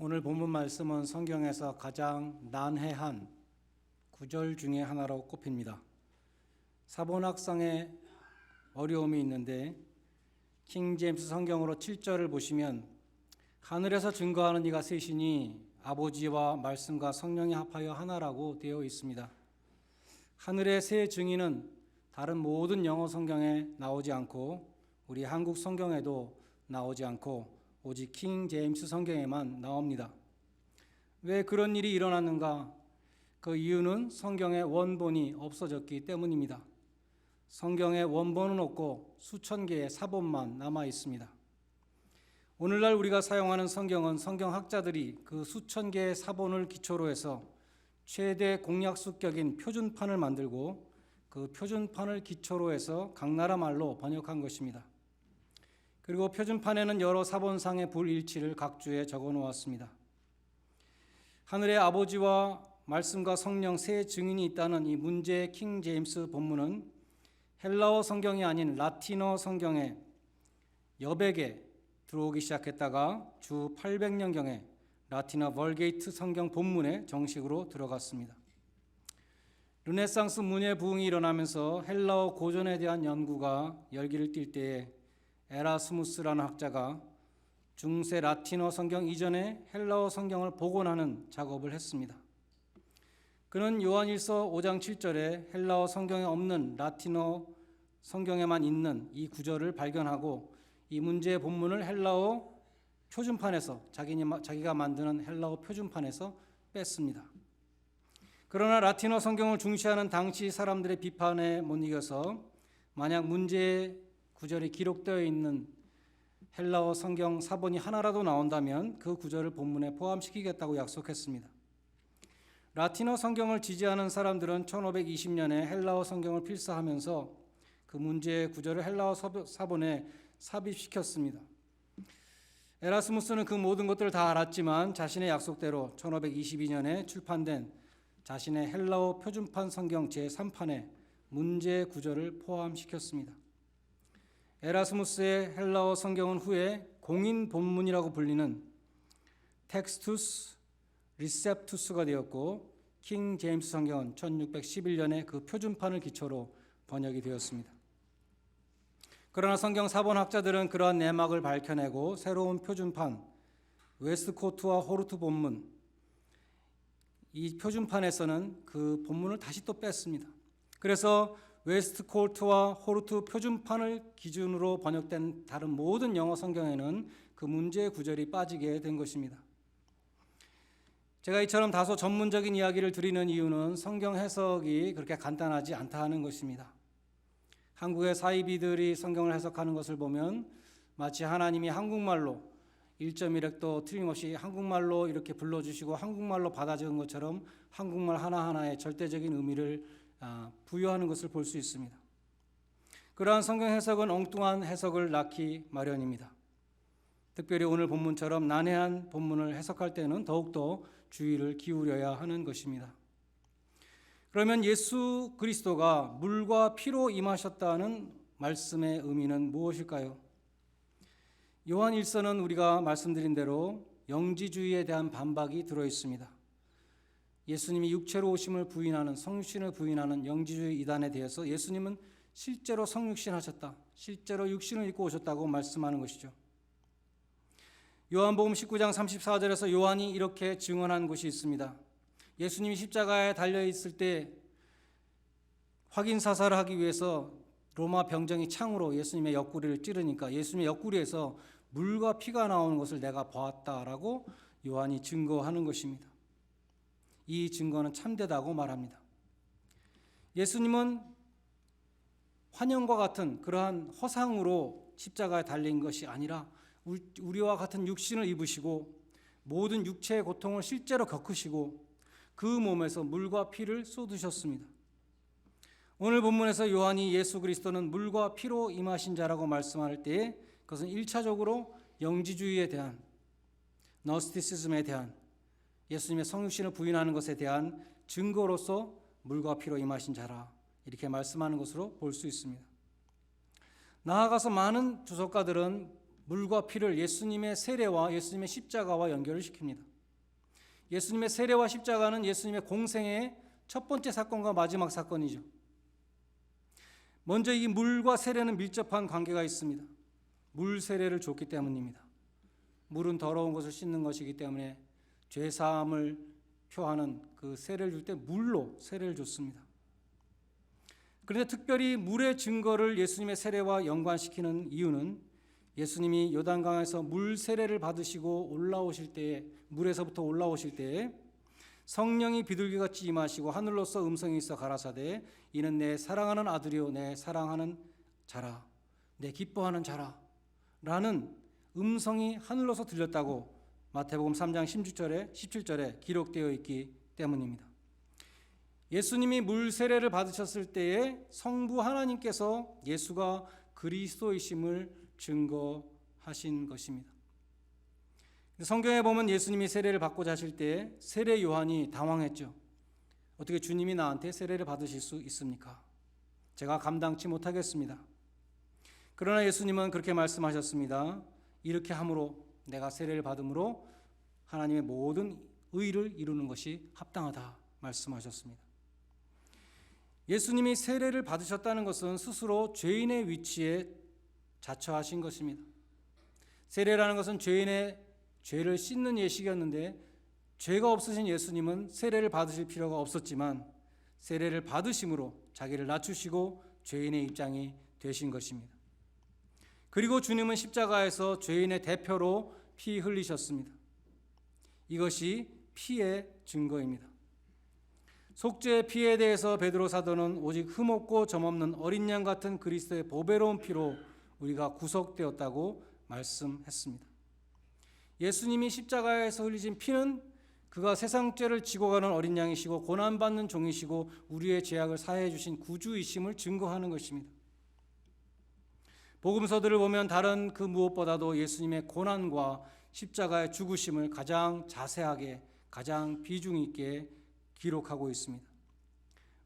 오늘 본문 말씀은 성경에서 가장 난해한 구절 중에 하나로 꼽힙니다. 사본학상에 어려움이 있는데 킹 제임스 성경으로 7절을 보시면 하늘에서 증거하는 이가 셋이니 아버지와 말씀과 성령이 합하여 하나라고 되어 있습니다. 하늘의 세 증인은 다른 모든 영어 성경에 나오지 않고 우리 한국 성경에도 나오지 않고 오직 킹 제임스 성경에만 나옵니다. 왜 그런 일이 일어났는가? 그 이유는 성경의 원본이 없어졌기 때문입니다. 성경의 원본은 없고 수천 개의 사본만 남아 있습니다. 오늘날 우리가 사용하는 성경은 성경학자들이 그 수천 개의 사본을 기초로 해서 최대 공약수격인 표준판을 만들고 그 표준판을 기초로 해서 각 나라 말로 번역한 것입니다. 그리고 표준판에는 여러 사본상의 불일치를 각 주에 적어 놓았습니다. 하늘의 아버지와 말씀과 성령 세 증인이 있다는 이 문제의 킹 제임스 본문은 헬라어 성경이 아닌 라틴어 성경에 여백에 들어오기 시작했다가 주 800년경에 라틴어 벌게이트 성경 본문에 정식으로 들어갔습니다. 르네상스 문예 부흥이 일어나면서 헬라어 고전에 대한 연구가 열기를 띨 때에 에라스무스라는 학자가 중세 라틴어 성경 이전에 헬라어 성경을 복원하는 작업을 했습니다. 그는 요한일서 5장 7절에 헬라어 성경에 없는 라틴어 성경에만 있는 이 구절을 발견하고 이 문제의 본문을 헬라어 표준판에서 자기가 만드는 헬라어 표준판에서 뺐습니다. 그러나 라틴어 성경을 중시하는 당시 사람들의 비판에 못 이겨서 만약 문제의 구절이 기록되어 있는 헬라어 성경 사본이 하나라도 나온다면 그 구절을 본문에 포함시키겠다고 약속했습니다. 라틴어 성경을 지지하는 사람들은 1520년에 헬라어 성경을 필사하면서 그 문제의 구절을 헬라어 사본에 삽입시켰습니다. 에라스무스는 그 모든 것들을 다 알았지만 자신의 약속대로 1522년에 출판된 자신의 헬라어 표준판 성경 제3판에 문제의 구절을 포함시켰습니다. 에라스무스의 헬라어 성경은 후에 공인 본문이라고 불리는 텍스투스 리셉투스가 되었고 킹 제임스 성경은 1611년에 그 표준판을 기초로 번역이 되었습니다. 그러나 성경 사본학자들은 그러한 내막을 밝혀내고 새로운 표준판 웨스트코트와 호르트 본문 이 표준판에서는 그 본문을 다시 또 뺐습니다. 그래서 웨스트코트와 호르트 표준판을 기준으로 번역된 다른 모든 영어 성경에는 그 문제의 구절이 빠지게 된 것입니다. 제가 이처럼 다소 전문적인 이야기를 드리는 이유는 성경 해석이 그렇게 간단하지 않다 하는 것입니다. 한국의 사이비들이 성경을 해석하는 것을 보면 마치 하나님이 한국말로 1.1획도 틀림없이 한국말로 이렇게 불러주시고 한국말로 받아 적은 것처럼 한국말 하나하나에 절대적인 의미를 부여하는 것을 볼 수 있습니다. 그러한 성경 해석은 엉뚱한 해석을 낳기 마련입니다. 특별히 오늘 본문처럼 난해한 본문을 해석할 때는 더욱더 주의를 기울여야 하는 것입니다. 그러면 예수 그리스도가 물과 피로 임하셨다는 말씀의 의미는 무엇일까요? 요한 1서는 우리가 말씀드린 대로 영지주의에 대한 반박이 들어있습니다. 예수님이 육체로 오심을 부인하는 성육신을 부인하는 영지주의 이단에 대해서 예수님은 실제로 성육신 하셨다. 실제로 육신을 입고 오셨다고 말씀하는 것이죠. 요한복음 19장 34절에서 요한이 이렇게 증언한 곳이 있습니다. 예수님이 십자가에 달려있을 때 확인 사살을 하기 위해서 로마 병정이 창으로 예수님의 옆구리를 찌르니까 예수님의 옆구리에서 물과 피가 나오는 것을 내가 보았다라고 요한이 증거하는 것입니다. 이 증거는 참되다고 말합니다. 예수님은 환영과 같은 그러한 허상으로 십자가에 달린 것이 아니라 우리와 같은 육신을 입으시고 모든 육체의 고통을 실제로 겪으시고 그 몸에서 물과 피를 쏟으셨습니다. 오늘 본문에서 요한이 예수 그리스도는 물과 피로 임하신 자라고 말씀할 때에 그것은 1차적으로 영지주의에 대한 너스티시즘에 대한 예수님의 성육신을 부인하는 것에 대한 증거로서 물과 피로 임하신 자라 이렇게 말씀하는 것으로 볼 수 있습니다. 나아가서 많은 주석가들은 물과 피를 예수님의 세례와 예수님의 십자가와 연결을 시킵니다. 예수님의 세례와 십자가는 예수님의 공생의 첫 번째 사건과 마지막 사건이죠. 먼저 이 물과 세례는 밀접한 관계가 있습니다. 물 세례를 줬기 때문입니다. 물은 더러운 것을 씻는 것이기 때문에 죄 사함을 표하는 그 세례를 줄 때 물로 세례를 줬습니다. 그런데 특별히 물의 증거를 예수님의 세례와 연관시키는 이유는 예수님이 요단강에서 물 세례를 받으시고 올라오실 때에, 물에서부터 올라오실 때에 성령이 비둘기같이 임하시고 하늘로서 음성이 있어 가라사대 이는 내 사랑하는 아들이요 내 사랑하는 자라, 내 기뻐하는 자라 라는 음성이 하늘로서 들렸다고 마태복음 3장 17절에 기록되어 있기 때문입니다. 예수님이 물 세례를 받으셨을 때에 성부 하나님께서 예수가 그리스도이심을 증거하신 것입니다. 성경에 보면 예수님이 세례를 받고자 하실 때 세례 요한이 당황했죠. 어떻게 주님이 나한테 세례를 받으실 수 있습니까? 제가 감당치 못하겠습니다. 그러나 예수님은 그렇게 말씀하셨습니다. 이렇게 함으로 내가 세례를 받음으로 하나님의 모든 의를 이루는 것이 합당하다 말씀하셨습니다. 예수님이 세례를 받으셨다는 것은 스스로 죄인의 위치에 자처하신 것입니다. 세례라는 것은 죄인의 죄를 씻는 예식이었는데 죄가 없으신 예수님은 세례를 받으실 필요가 없었지만 세례를 받으심으로 자기를 낮추시고 죄인의 입장이 되신 것입니다. 그리고 주님은 십자가에서 죄인의 대표로 피 흘리셨습니다. 이것이 피의 증거입니다. 속죄의 피에 대해서 베드로 사도는 오직 흠없고 점없는 어린 양 같은 그리스도의 보배로운 피로 우리가 구속되었다고 말씀했습니다. 예수님이 십자가에서 흘리신 피는 그가 세상 죄를 지고 가는 어린 양이시고 고난받는 종이시고 우리의 죄악을 사해 주신 구주이심을 증거하는 것입니다. 복음서들을 보면 다른 그 무엇보다도 예수님의 고난과 십자가의 죽으심을 가장 자세하게 가장 비중 있게 기록하고 있습니다.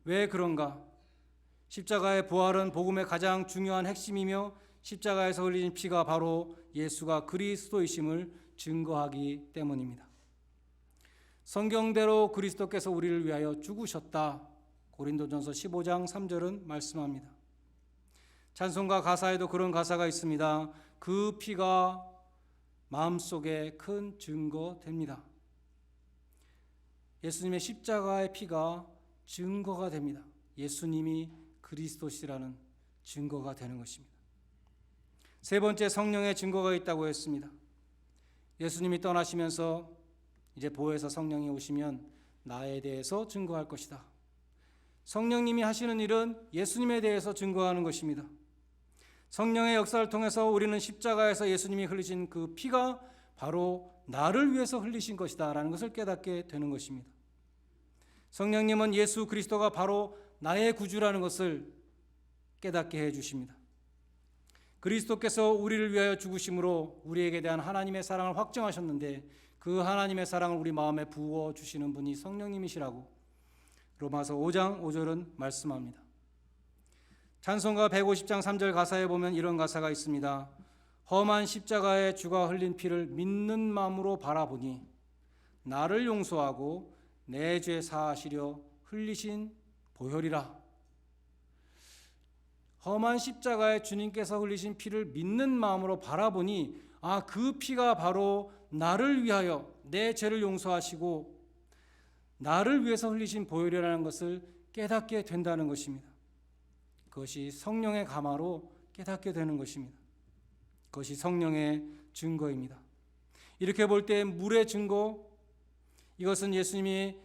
왜 그런가? 십자가의 부활은 복음의 가장 중요한 핵심이며 십자가에서 흘린 피가 바로 예수가 그리스도이심을 증거하기 때문입니다. 성경대로 그리스도께서 우리를 위하여 죽으셨다. 고린도전서 15장 3절은 말씀합니다. 찬송가 가사에도 그런 가사가 있습니다. 그 피가 마음속에 큰 증거됩니다. 예수님의 십자가의 피가 증거가 됩니다. 예수님이 그리스도시라는 증거가 되는 것입니다. 세 번째, 성령의 증거가 있다고 했습니다. 예수님이 떠나시면서 이제 보혜사 성령이 오시면 나에 대해서 증거할 것이다. 성령님이 하시는 일은 예수님에 대해서 증거하는 것입니다. 성령의 역사를 통해서 우리는 십자가에서 예수님이 흘리신 그 피가 바로 나를 위해서 흘리신 것이다 라는 것을 깨닫게 되는 것입니다. 성령님은 예수 그리스도가 바로 나의 구주라는 것을 깨닫게 해주십니다. 그리스도께서 우리를 위하여 죽으심으로 우리에게 대한 하나님의 사랑을 확정하셨는데 그 하나님의 사랑을 우리 마음에 부어주시는 분이 성령님이시라고 로마서 5장 5절은 말씀합니다. 찬송가 150장 3절 가사에 보면 이런 가사가 있습니다. 험한 십자가에 주가 흘린 피를 믿는 마음으로 바라보니 나를 용서하고 내 죄 사하시려 흘리신 보혈이라. 험한 십자가에 주님께서 흘리신 피를 믿는 마음으로 바라보니 그 피가 바로 나를 위하여 내 죄를 용서하시고 나를 위해서 흘리신 보혈이라는 것을 깨닫게 된다는 것입니다. 그것이 성령의 감화로 깨닫게 되는 것입니다. 그것이 성령의 증거입니다. 이렇게 볼 때 물의 증거, 이것은 예수님이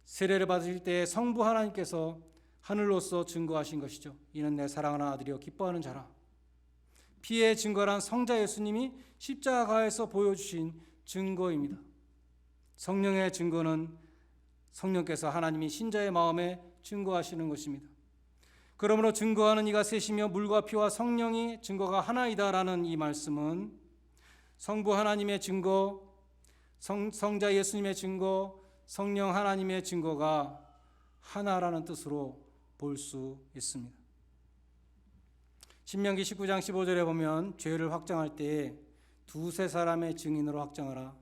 세례를 받으실 때 성부 하나님께서 하늘로서 증거하신 것이죠. 이는 내 사랑하는 아들이요 기뻐하는 자라. 피의 증거란 성자 예수님이 십자가에서 보여주신 증거입니다. 성령의 증거는 성령께서 하나님이 신자의 마음에 증거하시는 것입니다. 그러므로 증거하는 이가 셋이며 물과 피와 성령이 증거가 하나이다라는 이 말씀은 성부 하나님의 증거, 성자 예수님의 증거, 성령 하나님의 증거가 하나라는 뜻으로 볼 수 있습니다. 신명기 19장 15절에 보면 죄를 확정할 때 두세 사람의 증인으로 확정하라.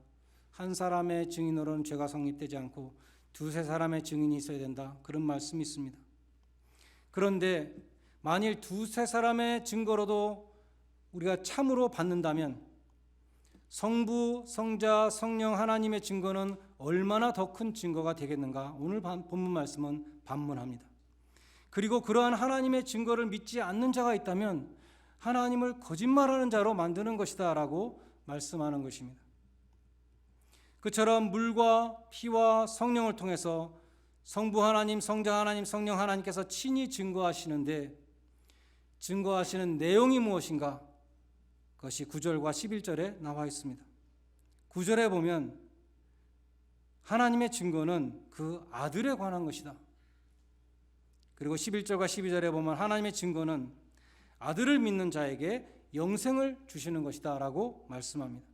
한 사람의 증인으로는 죄가 성립되지 않고 두세 사람의 증인이 있어야 된다. 그런 말씀이 있습니다. 그런데 만일 두세 사람의 증거로도 우리가 참으로 받는다면 성부, 성자, 성령 하나님의 증거는 얼마나 더 큰 증거가 되겠는가? 오늘 본문 말씀은 반문합니다. 그리고 그러한 하나님의 증거를 믿지 않는 자가 있다면 하나님을 거짓말하는 자로 만드는 것이다 라고 말씀하는 것입니다. 그처럼 물과 피와 성령을 통해서 성부 하나님, 성자 하나님, 성령 하나님께서 친히 증거하시는데 증거하시는 내용이 무엇인가? 그것이 9절과 11절에 나와 있습니다. 9절에 보면 하나님의 증거는 그 아들에 관한 것이다. 그리고 11절과 12절에 보면 하나님의 증거는 아들을 믿는 자에게 영생을 주시는 것이다 라고 말씀합니다.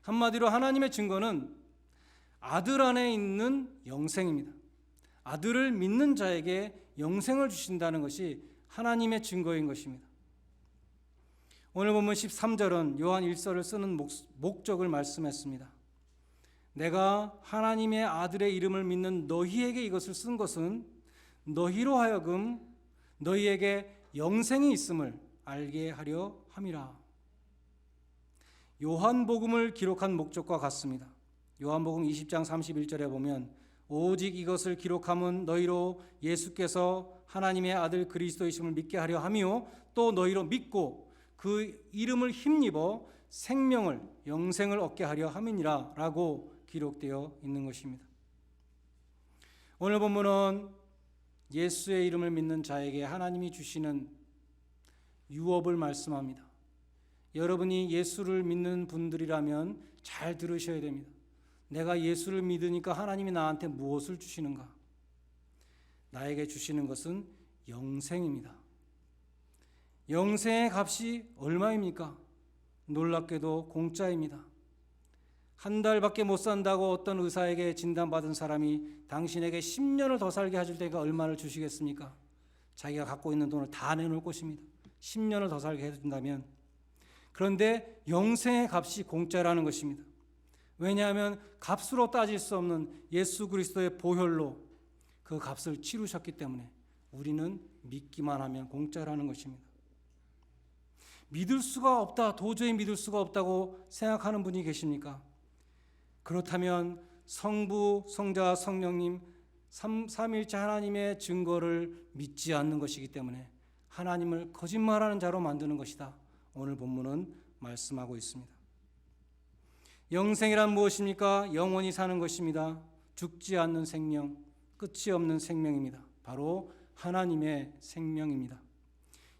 한마디로 하나님의 증거는 아들 안에 있는 영생입니다. 아들을 믿는 자에게 영생을 주신다는 것이 하나님의 증거인 것입니다. 오늘 본문 13절은 요한 1서를 쓰는 목적을 말씀했습니다. 내가 하나님의 아들의 이름을 믿는 너희에게 이것을 쓴 것은 너희로 하여금 너희에게 영생이 있음을 알게 하려 함이라. 요한복음을 기록한 목적과 같습니다. 요한복음 20장 31절에 보면 오직 이것을 기록함은 너희로 예수께서 하나님의 아들 그리스도이심을 믿게 하려 함이요 또 너희로 믿고 그 이름을 힘입어 생명을 영생을 얻게 하려 함이니라 라고 기록되어 있는 것입니다. 오늘 본문은 예수의 이름을 믿는 자에게 하나님이 주시는 유업을 말씀합니다. 여러분이 예수를 믿는 분들이라면 잘 들으셔야 됩니다. 내가 예수를 믿으니까 하나님이 나한테 무엇을 주시는가? 나에게 주시는 것은 영생입니다. 영생의 값이 얼마입니까? 놀랍게도 공짜입니다. 한 달밖에 못 산다고 어떤 의사에게 진단받은 사람이 당신에게 10년을 더 살게 해줄 때가 얼마를 주시겠습니까? 자기가 갖고 있는 돈을 다 내놓을 것입니다. 10년을 더 살게 해준다면. 그런데 영생의 값이 공짜라는 것입니다. 왜냐하면 값으로 따질 수 없는 예수 그리스도의 보혈로 그 값을 치르셨기 때문에 우리는 믿기만 하면 공짜라는 것입니다. 믿을 수가 없다, 도저히 믿을 수가 없다고 생각하는 분이 계십니까? 그렇다면 성부, 성자, 성령님 삼위일체 하나님의 증거를 믿지 않는 것이기 때문에 하나님을 거짓말하는 자로 만드는 것이다. 오늘 본문은 말씀하고 있습니다. 영생이란 무엇입니까? 영원히 사는 것입니다. 죽지 않는 생명, 끝이 없는 생명입니다. 바로 하나님의 생명입니다.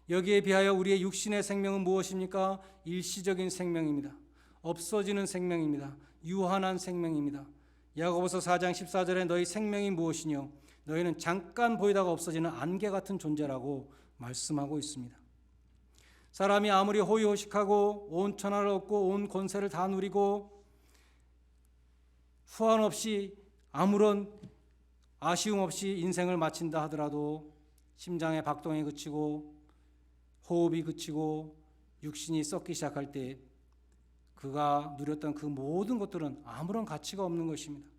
여기에 비하여 우리의 육신의 생명은 무엇입니까? 일시적인 생명입니다. 없어지는 생명입니다. 유한한 생명입니다. 야고보서 4장 14절에 너희 생명이 무엇이뇨? 너희는 잠깐 보이다가 없어지는 안개 같은 존재라고 말씀하고 있습니다. 사람이 아무리 호의호식하고 온 천하를 얻고 온 권세를 다 누리고 후한 없이 아무런 아쉬움 없이 인생을 마친다 하더라도 심장의 박동이 그치고 호흡이 그치고 육신이 썩기 시작할 때 그가 누렸던 그 모든 것들은 아무런 가치가 없는 것입니다.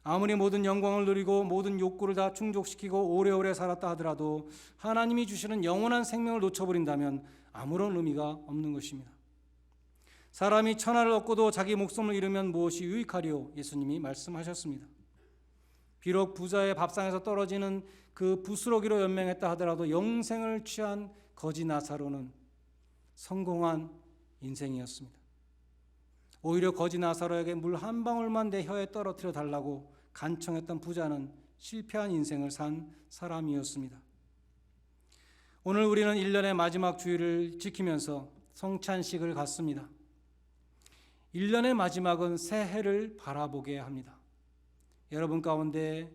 아무리 모든 영광을 누리고 모든 욕구를 다 충족시키고 오래오래 살았다 하더라도 하나님이 주시는 영원한 생명을 놓쳐버린다면 아무런 의미가 없는 것입니다. 사람이 천하를 얻고도 자기 목숨을 잃으면 무엇이 유익하리요? 예수님이 말씀하셨습니다. 비록 부자의 밥상에서 떨어지는 그 부스러기로 연명했다 하더라도 영생을 취한 거지 나사로는 성공한 인생이었습니다. 오히려 거지 나사로에게 물 한 방울만 내 혀에 떨어뜨려 달라고 간청했던 부자는 실패한 인생을 산 사람이었습니다. 오늘 우리는 1년의 마지막 주일을 지키면서 성찬식을 갖습니다. 1년의 마지막은 새해를 바라보게 합니다. 여러분 가운데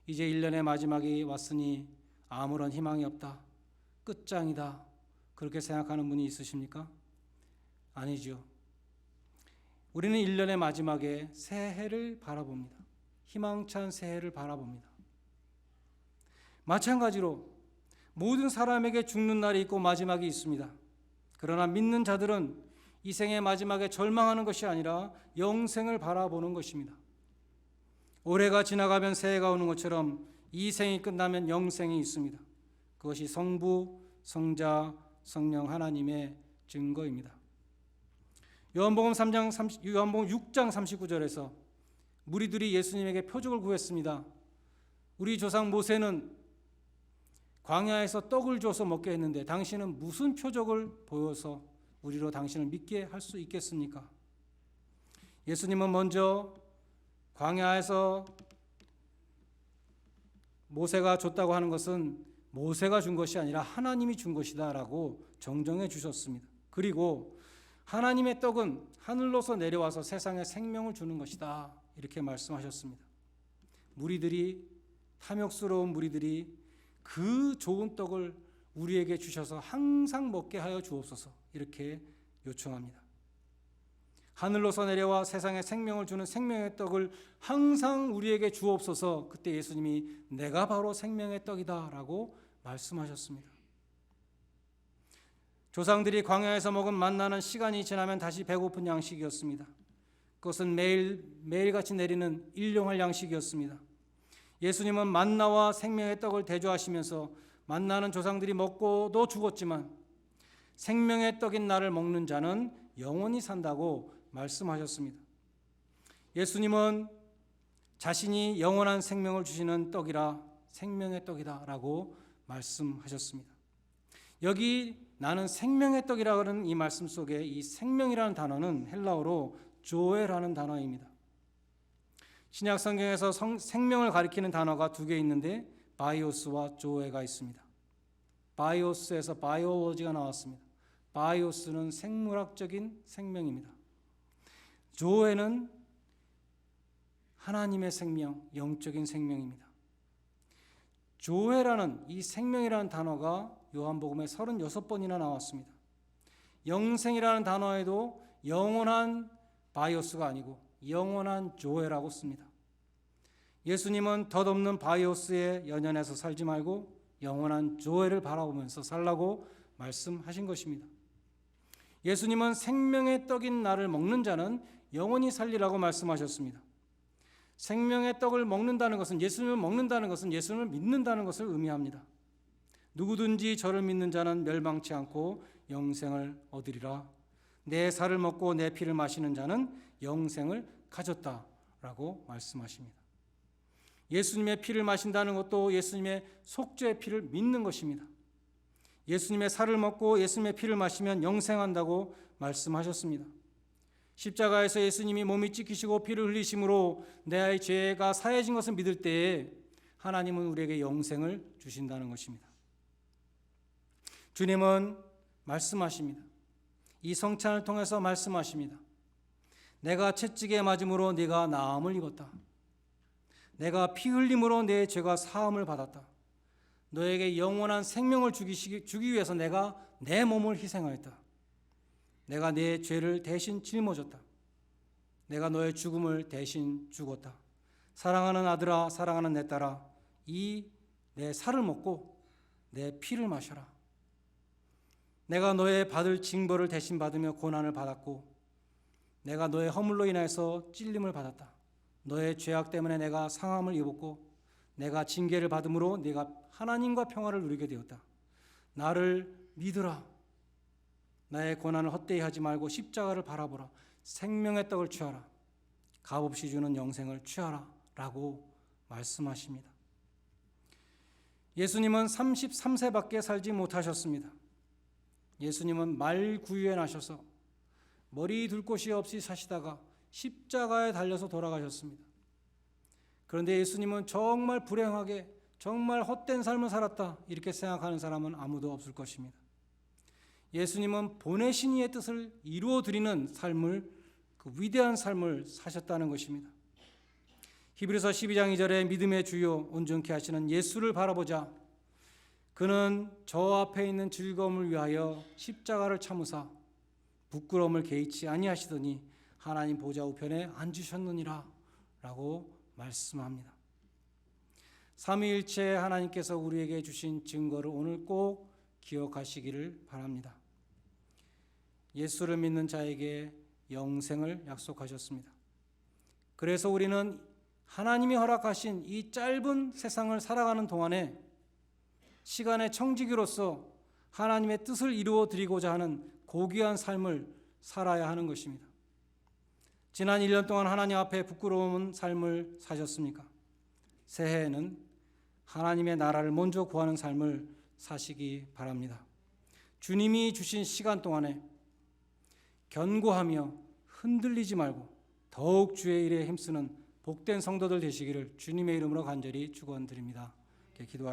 이제 1년의 마지막이 왔으니 아무런 희망이 없다, 끝장이다, 그렇게 생각하는 분이 있으십니까? 아니죠. 우리는 1년의 마지막에 새해를 바라봅니다. 희망찬 새해를 바라봅니다. 마찬가지로 모든 사람에게 죽는 날이 있고 마지막이 있습니다. 그러나 믿는 자들은 이 생의 마지막에 절망하는 것이 아니라 영생을 바라보는 것입니다. 올해가 지나가면 새해가 오는 것처럼 이 생이 끝나면 영생이 있습니다. 그것이 성부, 성자, 성령 하나님의 증거입니다. 요한복음 6장 39절에서 무리들이 예수님에게 표적을 구했습니다. 우리 조상 모세는 광야에서 떡을 줘서 먹게 했는데 당신은 무슨 표적을 보여서 우리로 당신을 믿게 할 수 있겠습니까? 예수님은 먼저 광야에서 모세가 줬다고 하는 것은 모세가 준 것이 아니라 하나님이 준 것이다라고 정정해 주셨습니다. 그리고 하나님의 떡은 하늘로서 내려와서 세상에 생명을 주는 것이다 이렇게 말씀하셨습니다. 탐욕스러운 무리들이 그 좋은 떡을 우리에게 주셔서 항상 먹게 하여 주옵소서 이렇게 요청합니다. 하늘로서 내려와 세상에 생명을 주는 생명의 떡을 항상 우리에게 주옵소서. 그때 예수님이 내가 바로 생명의 떡이다 라고 말씀하셨습니다. 조상들이 광야에서 먹은 만나는 시간이 지나면 다시 배고픈 양식이었습니다. 그것은 매일같이 내리는 일용할 양식이었습니다. 예수님은 만나와 생명의 떡을 대조하시면서 만나는 조상들이 먹고도 죽었지만 생명의 떡인 나를 먹는 자는 영원히 산다고 말씀하셨습니다. 예수님은 자신이 영원한 생명을 주시는 떡이라 생명의 떡이다 라고 말씀하셨습니다. 여기 나는 생명의 떡이라 하는 이 말씀 속에 이 생명이라는 단어는 헬라어로 조에라는 단어입니다. 신약 성경에서 생명을 가리키는 단어가 두 개 있는데 바이오스와 조에가 있습니다. 바이오스에서 바이올로지가 나왔습니다. 바이오스는 생물학적인 생명입니다. 조에는 하나님의 생명, 영적인 생명입니다. 조에라는 이 생명이라는 단어가 요한복음에 36번이나 나왔습니다. 영생이라는 단어에도 영원한 바이오스가 아니고 영원한 조에라고 씁니다. 예수님은 덧없는 바이오스에 연연해서 살지 말고 영원한 조에를 바라보면서 살라고 말씀하신 것입니다. 예수님은 생명의 떡인 나를 먹는 자는 영원히 살리라고 말씀하셨습니다. 생명의 떡을 먹는다는 것은 예수님을 먹는다는 것은 예수님을 믿는다는 것을 의미합니다. 누구든지 저를 믿는 자는 멸망치 않고 영생을 얻으리라. 내 살을 먹고 내 피를 마시는 자는 영생을 가졌다라고 말씀하십니다. 예수님의 피를 마신다는 것도 예수님의 속죄의 피를 믿는 것입니다. 예수님의 살을 먹고 예수님의 피를 마시면 영생한다고 말씀하셨습니다. 십자가에서 예수님이 몸이 찢기시고 피를 흘리심으로 내 죄가 사해진 것을 믿을 때에 하나님은 우리에게 영생을 주신다는 것입니다. 주님은 말씀하십니다. 이 성찬을 통해서 말씀하십니다. 내가 채찍에 맞음으로 네가 나음을 입었다. 내가 피 흘림으로 내 죄가 사함을 받았다. 너에게 영원한 생명을 주기 위해서 내가 내 몸을 희생하였다. 내가 네 죄를 대신 짊어졌다. 내가 너의 죽음을 대신 죽었다. 사랑하는 아들아, 사랑하는 내 딸아, 이 내 살을 먹고 내 피를 마셔라. 내가 너의 받을 징벌을 대신 받으며 고난을 받았고 내가 너의 허물로 인해서 찔림을 받았다. 너의 죄악 때문에 내가 상함을 입었고 내가 징계를 받음으로 네가 하나님과 평화를 누리게 되었다. 나를 믿으라. 나의 고난을 헛되이 하지 말고 십자가를 바라보라. 생명의 떡을 취하라. 값없이 주는 영생을 취하라 라고 말씀하십니다. 예수님은 33세밖에 살지 못하셨습니다. 예수님은 말구유에 나셔서 머리 둘 곳이 없이 사시다가 십자가에 달려서 돌아가셨습니다. 그런데 예수님은 정말 불행하게 정말 헛된 삶을 살았다 이렇게 생각하는 사람은 아무도 없을 것입니다. 예수님은 보내신 이의 뜻을 이루어드리는 삶을 그 위대한 삶을 사셨다는 것입니다. 히브리서 12장 2절에 믿음의 주요 온전케 하시는 예수를 바라보자. 그는 저 앞에 있는 즐거움을 위하여 십자가를 참으사 부끄러움을 개의치 아니하시더니 하나님 보좌 우편에 앉으셨느니라 라고 말씀합니다. 삼위일체 하나님께서 우리에게 주신 증거를 오늘 꼭 기억하시기를 바랍니다. 예수를 믿는 자에게 영생을 약속하셨습니다. 그래서 우리는 하나님이 허락하신 이 짧은 세상을 살아가는 동안에 시간의 청지기로서 하나님의 뜻을 이루어 드리고자 하는 고귀한 삶을 살아야 하는 것입니다. 지난 1년 동안 하나님 앞에 부끄러운 삶을 사셨습니까? 새해에는 하나님의 나라를 먼저 구하는 삶을 사시기 바랍니다. 주님이 주신 시간 동안에 견고하며 흔들리지 말고 더욱 주의 일에 힘쓰는 복된 성도들 되시기를 주님의 이름으로 간절히 축원드립니다. 기도하시겠습니다.